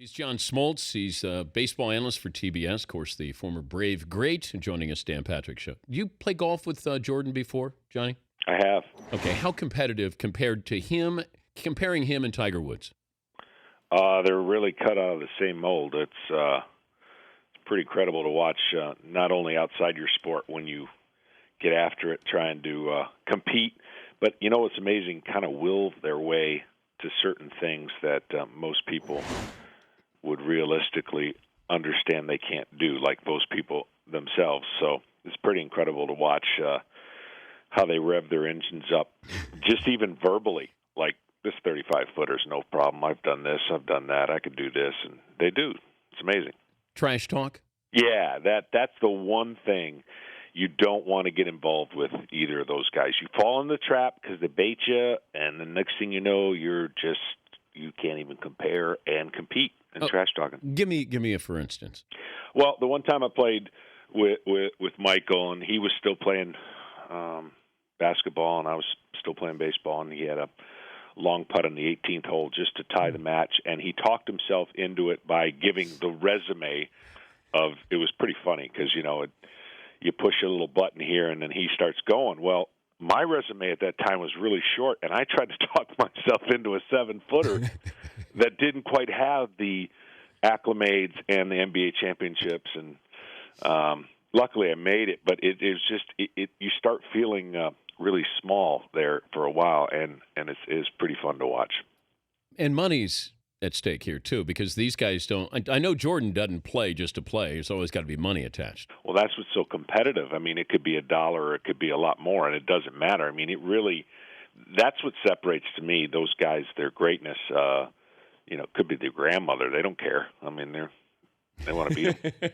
He's John Smoltz. He's a baseball analyst for TBS. Of course, the former Brave great joining us, Dan Patrick Show. You play golf with Jordan before, Johnny? I have. Okay, how competitive comparing him and Tiger Woods? They're really cut out of the same mold. It's pretty incredible to watch, not only outside your sport when you get after it trying to compete, but, it's amazing, kind of will their way to certain things that most people would realistically understand they can't do, like most people themselves. So it's pretty incredible to watch how they rev their engines up, just even verbally, like, this 35-footer's no problem. I've done this, I've done that, I could do this, and they do. It's amazing. Trash talk? Yeah, that's the one thing you don't want to get involved with either of those guys. You fall in the trap because they bait you, and the next thing you know, you can't even compare and compete in trash talking. Give me a for instance. Well, the one time I played with Michael, and he was still playing basketball, and I was still playing baseball, and he had a long putt on the 18th hole just to tie the match, and he talked himself into it by giving the resume of – it was pretty funny because, you push a little button here, and then he starts going. Well, my resume at that time was really short, and I tried to talk myself into a 7-footer that didn't quite have the acclimates and the NBA championships, and luckily I made it. But it is just you start feeling really small there for a while, and it's pretty fun to watch. And money's at stake here, too, because these guys don't – I know Jordan doesn't play just to play. There's always got to be money attached. Well, that's what's so competitive. I mean, it could be $1 or it could be a lot more, and it doesn't matter. I mean, it really – that's what separates, to me, those guys, their greatness. It could be their grandmother. They don't care. I mean, they want to beat them.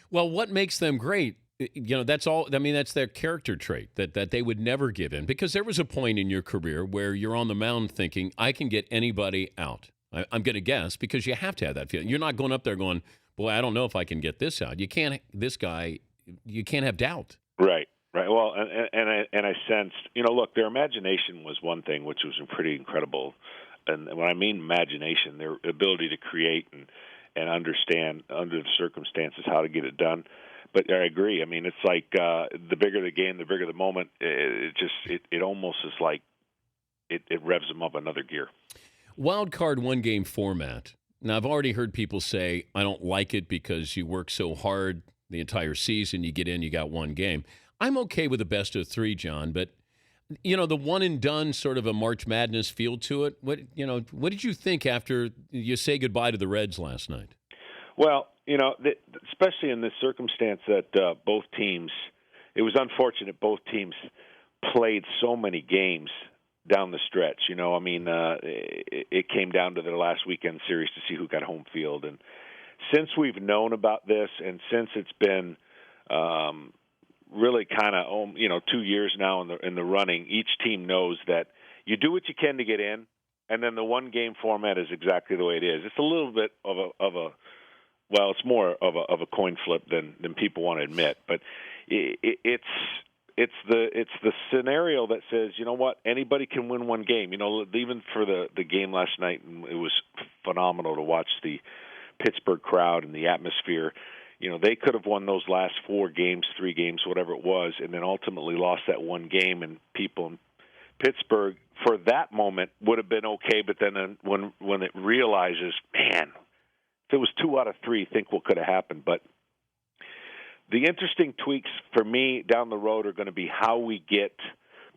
Well, what makes them great? That's all. I mean, that's their character trait that they would never give in, because there was a point in your career where you're on the mound thinking, I can get anybody out. I'm going to guess, because you have to have that feeling. You're not going up there going, boy, I don't know if I can get this out. You can't. This guy, you can't have doubt. Right. Well, and I sensed, look, their imagination was one thing, which was pretty incredible. And when I mean imagination, their ability to create and understand under the circumstances how to get it done. But I agree. I mean, it's like the bigger the game, the bigger the moment. It almost is like it revs them up another gear. Wild card one-game format. Now, I've already heard people say, I don't like it because you work so hard the entire season. You get in, you got one game. I'm okay with a best of three, John, but, the one and done sort of a March Madness feel to it. What did you think after you say goodbye to the Reds last night? Well, especially in this circumstance that both teams, it was unfortunate both teams played so many games down the stretch. It came down to their last weekend series to see who got home field. And since we've known about this, and since it's been really kind of 2 years now in the running, each team knows that you do what you can to get in, and then the one game format is exactly the way it is. It's a little bit of a well, it's more of a coin flip than people want to admit, but it's the scenario that says, you know what, anybody can win one game. Even for the game last night, it was phenomenal to watch the Pittsburgh crowd and the atmosphere. They could have won those last 4 games, 3 games, whatever it was, and then ultimately lost that one game. And people in Pittsburgh, for that moment, would have been okay. But then when it realizes, man, if it was 2 out of 3, think what could have happened. But the interesting tweaks for me down the road are going to be how we get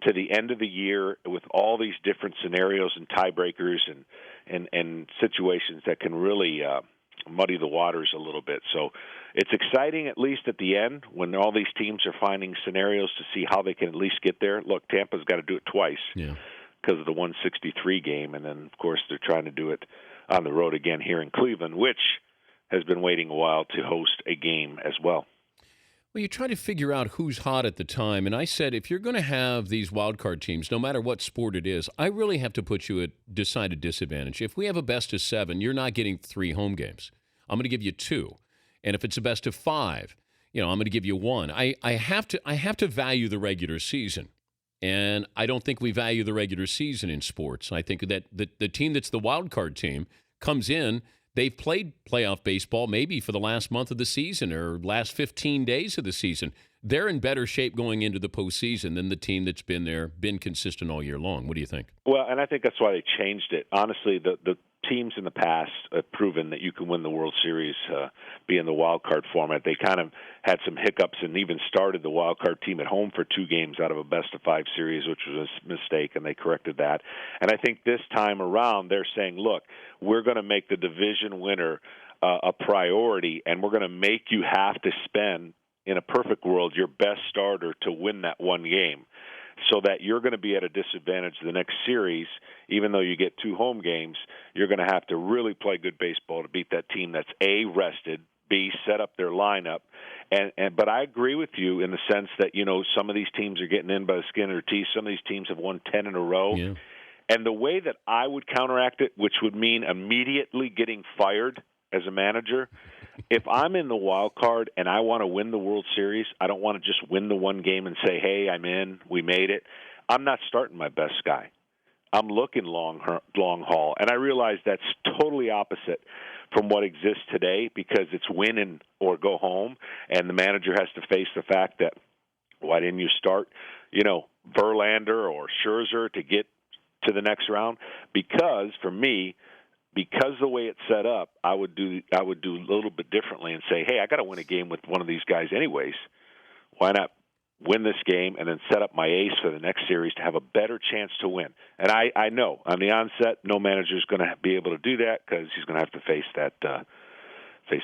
to the end of the year with all these different scenarios and tiebreakers and situations that can really muddy the waters a little bit. So it's exciting, at least at the end, when all these teams are finding scenarios to see how they can at least get there. Look, Tampa's got to do it twice because of the 163 game, and then, of course, they're trying to do it on the road again here in Cleveland, which has been waiting a while to host a game as well. Well, you try to figure out who's hot at the time, and I said, if you're going to have these wild card teams, no matter what sport it is, I really have to put you at decided disadvantage. If we have a best of 7, you're not getting 3 home games. I'm going to give you 2. And if it's a best of 5, I'm going to give you 1. I have to value the regular season. And I don't think we value the regular season in sports. I think that the team that's the wild card team comes in, they've played playoff baseball maybe for the last month of the season or last 15 days of the season. They're in better shape going into the postseason than the team that's been consistent all year long. What do you think? Well, and I think that's why they changed it. Honestly, the teams in the past have proven that you can win the World Series being the wild card format. They kind of had some hiccups and even started the wild card team at home for 2 games out of a best-of-5 series, which was a mistake, and they corrected that. And I think this time around they're saying, look, we're going to make the division winner a priority, and we're going to make you have to spend, in a perfect world, your best starter to win that one game, so that you're going to be at a disadvantage the next series. Even though you get 2 home games, you're going to have to really play good baseball to beat that team that's A, rested, B, set up their lineup. But I agree with you in the sense that, some of these teams are getting in by the skin of their teeth. Some of these teams have won 10 in a row. Yeah. And the way that I would counteract it, which would mean immediately getting fired as a manager, if I'm in the wild card and I want to win the World Series, I don't want to just win the one game and say, hey, I'm in, we made it. I'm not starting my best guy. I'm looking long haul. And I realize that's totally opposite from what exists today, because it's win or go home, and the manager has to face the fact that, why didn't you start, Verlander or Scherzer to get to the next round? Because for me, because the way it's set up, I would do a little bit differently and say, hey, I got to win a game with one of these guys anyways. Why not win this game and then set up my ace for the next series to have a better chance to win? And I know on the onset, no manager is going to be able to do that, because he's going to have to face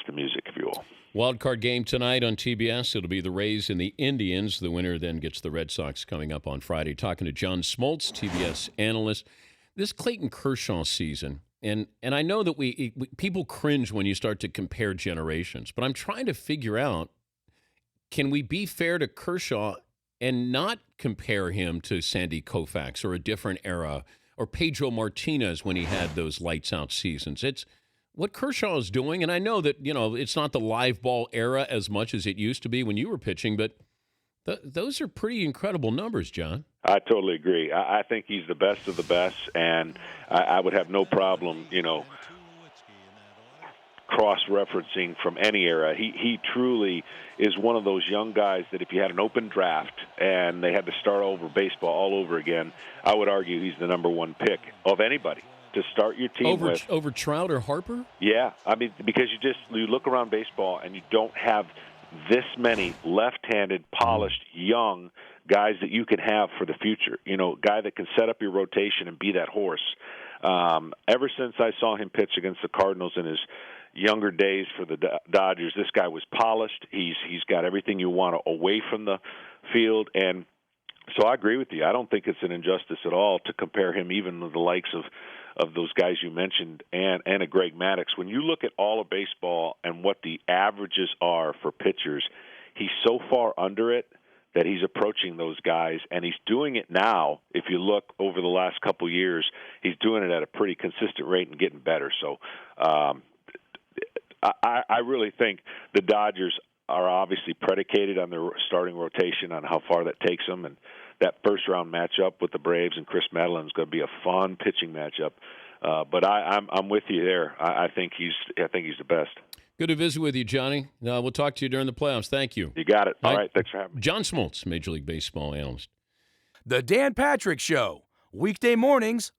the music, if you will. Wild card game tonight on TBS. It'll be the Rays and the Indians. The winner then gets the Red Sox coming up on Friday. Talking to John Smoltz, TBS analyst. This Clayton Kershaw season. And I know that people cringe when you start to compare generations, but I'm trying to figure out, can we be fair to Kershaw and not compare him to Sandy Koufax or a different era, or Pedro Martinez when he had those lights-out seasons? It's what Kershaw is doing, and I know that, it's not the live ball era as much as it used to be when you were pitching, but those are pretty incredible numbers, John. I totally agree. I think he's the best of the best, and I would have no problem, cross-referencing from any era. He truly is one of those young guys that if you had an open draft and they had to start over baseball all over again, I would argue he's the number 1 pick of anybody to start your team with. Over Trout or Harper? Yeah, I mean, because you look around baseball and you don't have this many left-handed, polished, young guys that you can have for the future. Guy that can set up your rotation and be that horse. Ever since I saw him pitch against the Cardinals in his younger days for the Dodgers, this guy was polished. He's got everything you want away from the field, and so I agree with you. I don't think it's an injustice at all to compare him even to the likes of those guys you mentioned and a Greg Maddux. When you look at all of baseball and what the averages are for pitchers, he's so far under it that he's approaching those guys, and he's doing it now. If you look over the last couple years, he's doing it at a pretty consistent rate and getting better. So I really think the Dodgers are obviously predicated on their starting rotation, on how far that takes them, and that first-round matchup with the Braves and Chris Madeline is going to be a fun pitching matchup. But I'm with you there. I think he's the best. Good to visit with you, Johnny. We'll talk to you during the playoffs. Thank you. You got it. All right. Thanks for having me. John Smoltz, Major League Baseball analyst. The Dan Patrick Show, weekday mornings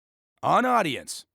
on Audience.